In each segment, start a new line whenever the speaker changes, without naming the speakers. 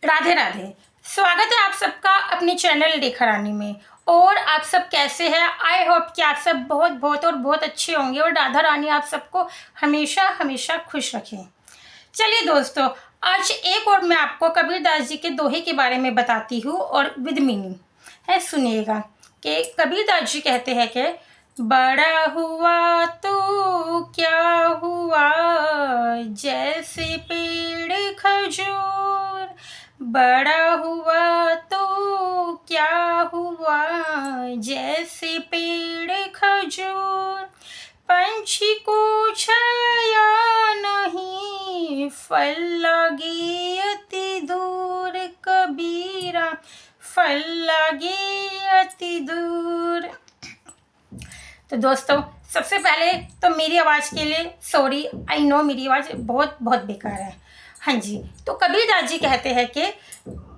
राधे राधे। स्वागत है आप सबका अपने चैनल रेखा रानी में। और आप सब कैसे हैं? आई होप कि आप सब बहुत बहुत और बहुत अच्छे होंगे और राधा रानी आप सबको हमेशा हमेशा खुश रखें। चलिए दोस्तों, आज एक और मैं आपको कबीरदास जी के दोहे के बारे में बताती हूँ और विद मीनिंग है। सुनिएगा कि कबीरदास जी कहते हैं कि बड़ा हुआ तो क्या हुआ जैसे पेड़ खजूर, बड़ा हुआ तो क्या हुआ जैसे पेड़ खजूर, पंछी को छाया नहीं फल लगे अति दूर, कबीरा फल लगे अति दूर। तो दोस्तों, सबसे पहले तो मेरी आवाज़ के लिए सॉरी, आई नो मेरी आवाज़ बहुत बहुत बेकार है। हाँ जी, तो कबीरदास जी कहते हैं कि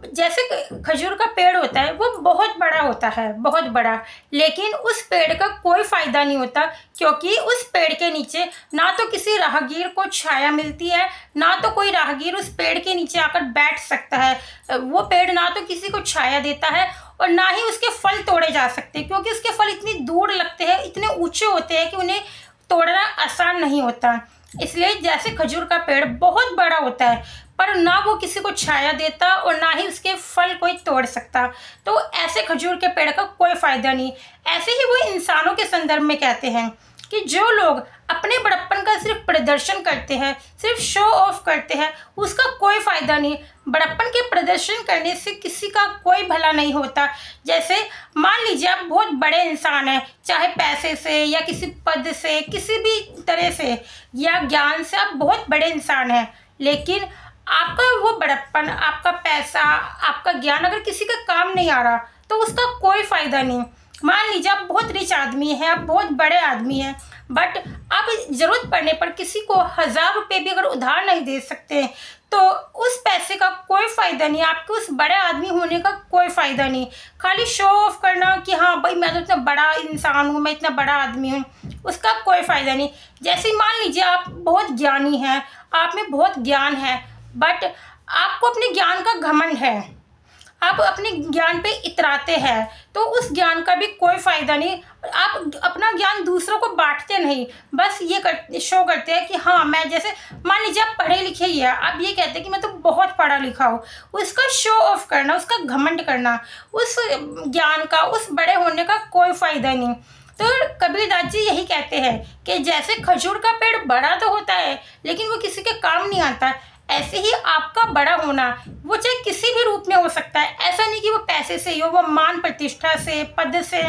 जैसे खजूर का पेड़ होता है वो बहुत बड़ा होता है, बहुत बड़ा, लेकिन उस पेड़ का कोई फ़ायदा नहीं होता, क्योंकि उस पेड़ के नीचे ना तो किसी राहगीर को छाया मिलती है, ना तो कोई राहगीर उस पेड़ के नीचे आकर बैठ सकता है। वो पेड़ ना तो किसी को छाया देता है और ना ही उसके फल तोड़े जा सकते, क्योंकि उसके फल इतनी दूर लगते हैं, इतने ऊंचे होते हैं कि उन्हें तोड़ना आसान नहीं होता। इसलिए जैसे खजूर का पेड़ बहुत बड़ा होता है पर ना वो किसी को छाया देता और ना ही उसके फल कोई तोड़ सकता, तो ऐसे खजूर के पेड़ का कोई फ़ायदा नहीं। ऐसे ही वो इंसानों के संदर्भ में कहते हैं कि जो लोग अपने बड़प्पन का सिर्फ प्रदर्शन करते हैं, सिर्फ शो ऑफ करते हैं, उसका कोई फ़ायदा नहीं। बड़प्पन के प्रदर्शन करने से किसी का कोई भला नहीं होता। जैसे मान लीजिए आप बहुत बड़े इंसान हैं, चाहे पैसे से या किसी पद से, किसी भी तरह से या ज्ञान से आप बहुत बड़े इंसान हैं, लेकिन आपका वो बड़प्पन, आपका पैसा, आपका ज्ञान अगर किसी का काम नहीं आ रहा तो उसका कोई फ़ायदा नहीं। मान लीजिए आप बहुत रिच आदमी हैं, आप बहुत बड़े आदमी हैं, बट आप ज़रूरत पड़ने पर किसी को 1000 रुपये भी अगर उधार नहीं दे सकते तो उस पैसे का कोई फ़ायदा नहीं, आपके उस बड़े आदमी होने का कोई फ़ायदा नहीं। खाली शो ऑफ करना कि हाँ भाई मैं तो इतना बड़ा इंसान हूँ, मैं इतना बड़ा आदमी हूँ, उसका कोई फ़ायदा नहीं। जैसे मान लीजिए आप बहुत ज्ञानी हैं, आप में बहुत ज्ञान है, बट आपको अपने ज्ञान का घमंड है, आप अपने ज्ञान पे इतराते हैं, तो उस ज्ञान का भी कोई फ़ायदा नहीं। आप अपना ज्ञान दूसरों को बांटते नहीं, बस ये शो करते हैं कि हाँ मैं, जैसे मान लीजिए आप पढ़े लिखे ही है, आप ये कहते हैं कि मैं तो बहुत पढ़ा लिखा हूँ, उसका शो ऑफ करना, उसका घमंड करना, उस ज्ञान का, उस बड़े होने का कोई फ़ायदा नहीं। तो कबीरदास जी यही कहते हैं कि जैसे खजूर का पेड़ बड़ा तो होता है लेकिन वो किसी के काम नहीं आता, ऐसे ही आपका बड़ा होना वो चाहे किसी भी रूप में हो सकता है। ऐसा नहीं कि वो पैसे से ही हो, वो मान प्रतिष्ठा से, पद से,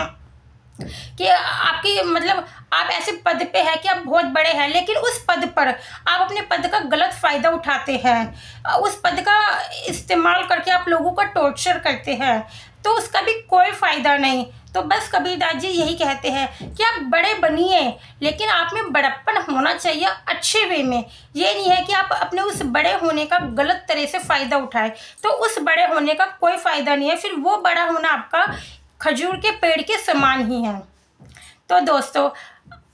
कि आपकी मतलब आप ऐसे पद पे है कि आप बहुत बड़े हैं, लेकिन उस पद पर आप अपने पद का गलत फ़ायदा उठाते हैं, उस पद का इस्तेमाल करके आप लोगों का टॉर्चर करते हैं, तो उसका भी कोई फ़ायदा नहीं। तो बस कबीरदास जी यही कहते हैं कि आप बड़े बनिए, लेकिन आप में बड़प्पन होना चाहिए अच्छे वे में। ये नहीं है कि आप अपने उस बड़े होने का गलत तरह से फ़ायदा उठाएं, तो उस बड़े होने का कोई फ़ायदा नहीं है, फिर वो बड़ा होना आपका खजूर के पेड़ के समान ही है। तो दोस्तों,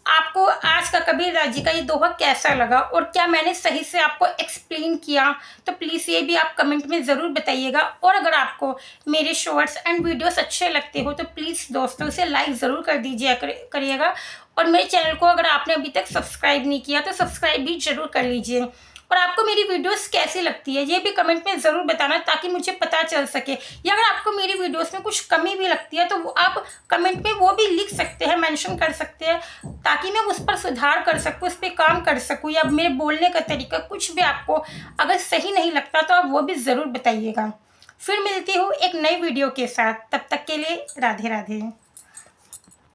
आपको आज का कबीरदास जी का ये दोहा कैसा लगा और क्या मैंने सही से आपको एक्सप्लेन किया, तो प्लीज़ ये भी आप कमेंट में ज़रूर बताइएगा। और अगर आपको मेरे शॉर्ट्स एंड वीडियोस अच्छे लगते हो तो प्लीज़ दोस्तों इसे लाइक ज़रूर कर दीजिए करिएगा। और मेरे चैनल को अगर आपने अभी तक सब्सक्राइब नहीं किया तो सब्सक्राइब भी ज़रूर कर लीजिए। और आपको मेरी वीडियोस कैसी लगती है ये भी कमेंट में ज़रूर बताना, ताकि मुझे पता चल सके। या अगर आपको मेरी वीडियोस में कुछ कमी भी लगती है तो आप कमेंट में वो भी लिख सकते हैं, मेंशन कर सकते हैं, ताकि मैं उस पर सुधार कर सकूँ, उस पर काम कर सकूँ। या मेरे बोलने का तरीका कुछ भी आपको अगर सही नहीं लगता तो आप वो भी ज़रूर बताइएगा। फिर मिलती हूँ एक नई वीडियो के साथ, तब तक के लिए राधे राधे।